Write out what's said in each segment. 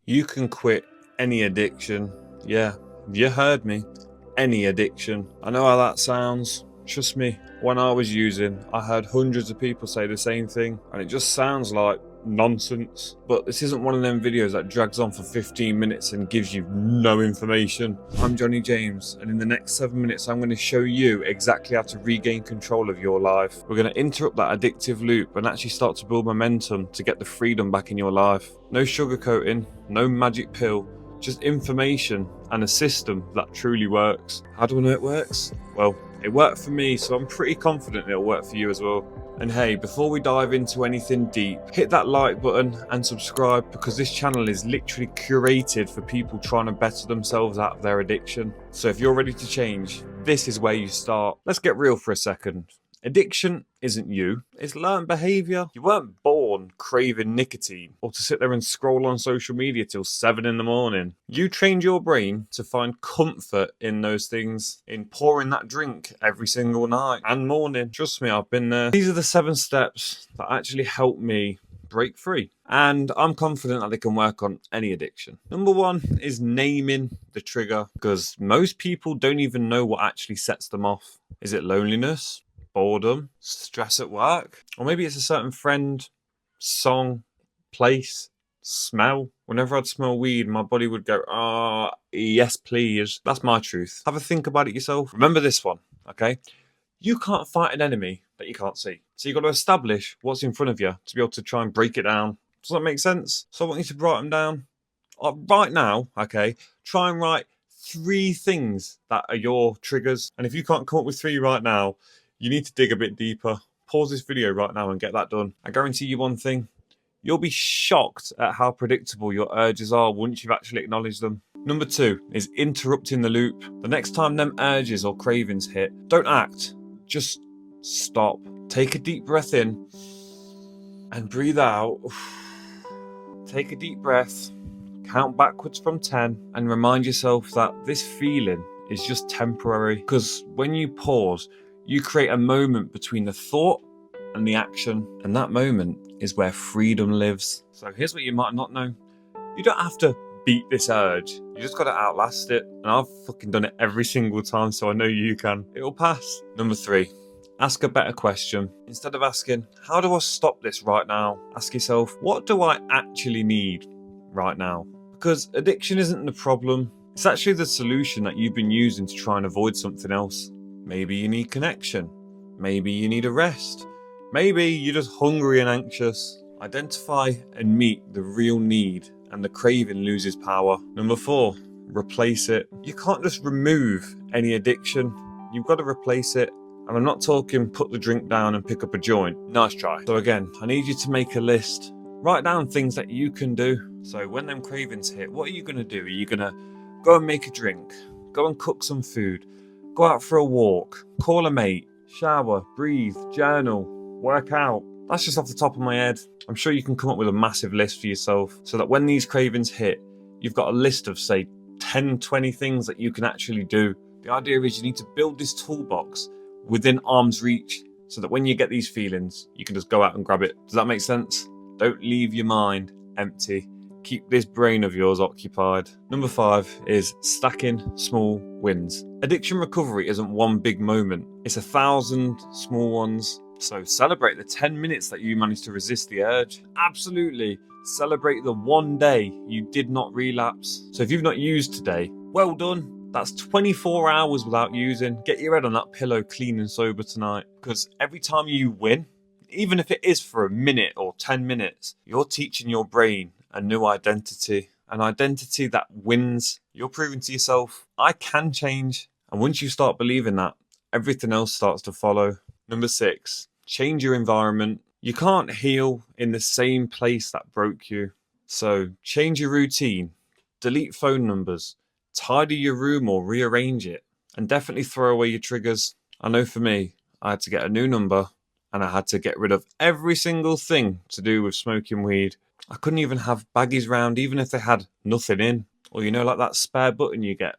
You can quit any addiction. Yeah, you heard me. Any addiction. I know how that sounds. Trust me, when I was using, I heard hundreds of people say the same thing, and it just sounds like nonsense. But this isn't one of them videos that drags on for 15 minutes and gives you no information. I'm Johnny James, and in the next 7 minutes I'm going to show you exactly how to regain control of your life. We're going to interrupt that addictive loop and actually start to build momentum to get the freedom back in your life. No sugarcoating, no magic pill, just information and a system that truly works. How do I know it works? Well, it worked for me, so I'm pretty confident it'll work for you as well. And hey, before we dive into anything deep, hit that like button and subscribe, because this channel is literally curated for people trying to better themselves out of their addiction. So if you're ready to change, this is where you start. Let's get real for a second. Addiction isn't you, it's learned behaviour. You weren't born craving nicotine or to sit there and scroll on social media till 7 in the morning. You trained your brain to find comfort in those things, in pouring that drink every single night and morning. Trust me, I've been there. These are the 7 steps that actually help me break free, and I'm confident that they can work on any addiction. Number 1 is naming the trigger, because most people don't even know what actually sets them off. Is it loneliness? Boredom, stress at work, or maybe it's a certain friend, song, place, smell. Whenever I'd smell weed, my body would go, yes, please. That's my truth. Have a think about it yourself. Remember this one, okay? You can't fight an enemy that you can't see. So you've got to establish what's in front of you to be able to try and break it down. Does that make sense? So I want you to write them down. Right now, okay, try and write 3 things that are your triggers. And if you can't come up with 3 right now, you need to dig a bit deeper. Pause this video right now and get that done. I guarantee you one thing. You'll be shocked at how predictable your urges are once you've actually acknowledged them. Number 2 is interrupting the loop. The next time them urges or cravings hit, don't act. Just stop. Take a deep breath in and breathe out. Take a deep breath. Count backwards from 10 and remind yourself that this feeling is just temporary. Because when you pause, you create a moment between the thought and the action, and that moment is where freedom lives. So here's what you might not know. You don't have to beat this urge. You just got to outlast it. And I've fucking done it every single time, so I know you can. It'll pass. Number 3, ask a better question. Instead of asking, how do I stop this right now? Ask yourself, what do I actually need right now? Because addiction isn't the problem. It's actually the solution that you've been using to try and avoid something else. Maybe you need connection. Maybe you need a rest. Maybe you're just hungry and anxious. Identify and meet the real need, and the craving loses power. Number 4, replace it. You can't just remove any addiction. You've got to replace it. And I'm not talking put the drink down and pick up a joint. Nice try. So again, I need you to make a list. Write down things that you can do. So when them cravings hit, what are you going to do? Are you going to go and make a drink? Go and cook some food? Go out for a walk, call a mate, shower, breathe, journal, work out. That's just off the top of my head. I'm sure you can come up with a massive list for yourself, so that when these cravings hit, you've got a list of, say, 10, 20 things that you can actually do. The idea is you need to build this toolbox within arm's reach, so that when you get these feelings, you can just go out and grab it. Does that make sense? Don't leave your mind empty. Keep this brain of yours occupied. Number 5 is stacking small wins. Addiction recovery isn't one big moment. It's 1,000 small ones. So celebrate the 10 minutes that you managed to resist the urge. Absolutely. Celebrate the 1 day you did not relapse. So if you've not used today, well done. That's 24 hours without using. Get your head on that pillow clean and sober tonight. Because every time you win, even if it is for a minute or 10 minutes, you're teaching your brain a new identity, an identity that wins. You're proving to yourself, I can change. And once you start believing that, everything else starts to follow. Number 6, change your environment. You can't heal in the same place that broke you. So change your routine, delete phone numbers, tidy your room or rearrange it, and definitely throw away your triggers. I know for me, I had to get a new number, and I had to get rid of every single thing to do with smoking weed. I couldn't even have baggies round, even if they had nothing in. Or you know, like that spare button you get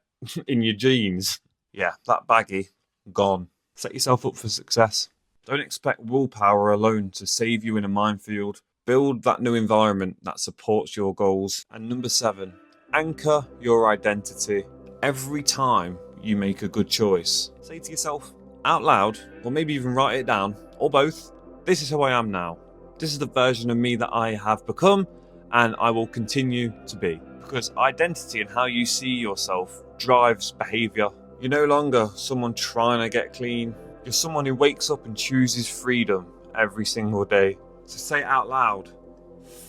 in your jeans. Yeah, that baggie, gone. Set yourself up for success. Don't expect willpower alone to save you in a minefield. Build that new environment that supports your goals. And number 7, anchor your identity. Every time you make a good choice, say to yourself out loud, or maybe even write it down, or both, this is who I am now. This is the version of me that I have become and I will continue to be. Because identity and how you see yourself drives behaviour. You're no longer someone trying to get clean. You're someone who wakes up and chooses freedom every single day. So say it out loud.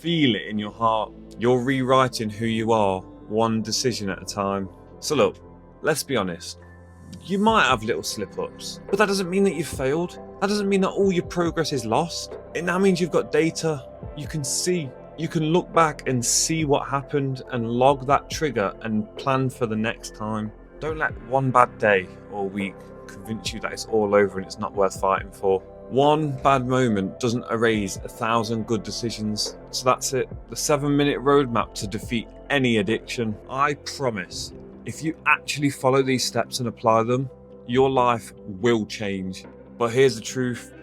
Feel it in your heart. You're rewriting who you are, one decision at a time. So look, let's be honest. You might have little slip-ups, but that doesn't mean that you've failed. That doesn't mean that all your progress is lost. It now means you've got data. You can see. You can look back and see what happened and log that trigger and plan for the next time. Don't let one bad day or week convince you that it's all over and it's not worth fighting for. One bad moment doesn't erase 1,000 good decisions. So that's it. The 7-minute roadmap to defeat any addiction. I promise, if you actually follow these steps and apply them, your life will change. But here's the truth.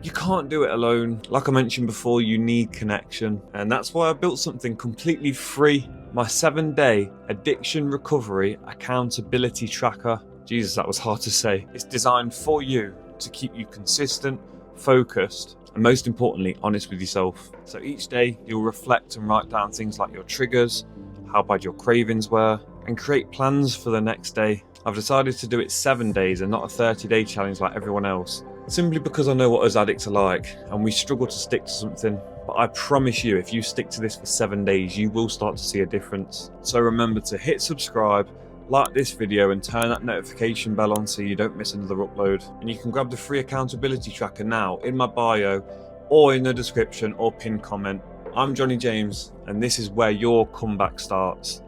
You can't do it alone. Like I mentioned before, you need connection. And that's why I built something completely free. My 7-day addiction recovery accountability tracker. Jesus, that was hard to say. It's designed for you to keep you consistent, focused, and most importantly, honest with yourself. So each day you'll reflect and write down things like your triggers, how bad your cravings were, and create plans for the next day. I've decided to do it 7 days and not a 30-day challenge like everyone else. Simply because I know what us addicts are like and we struggle to stick to something. But I promise you, if you stick to this for 7 days, you will start to see a difference. So remember to hit subscribe, like this video and turn that notification bell on so you don't miss another upload. And you can grab the free accountability tracker now in my bio or in the description or pinned comment. I'm Johnny James and this is where your comeback starts.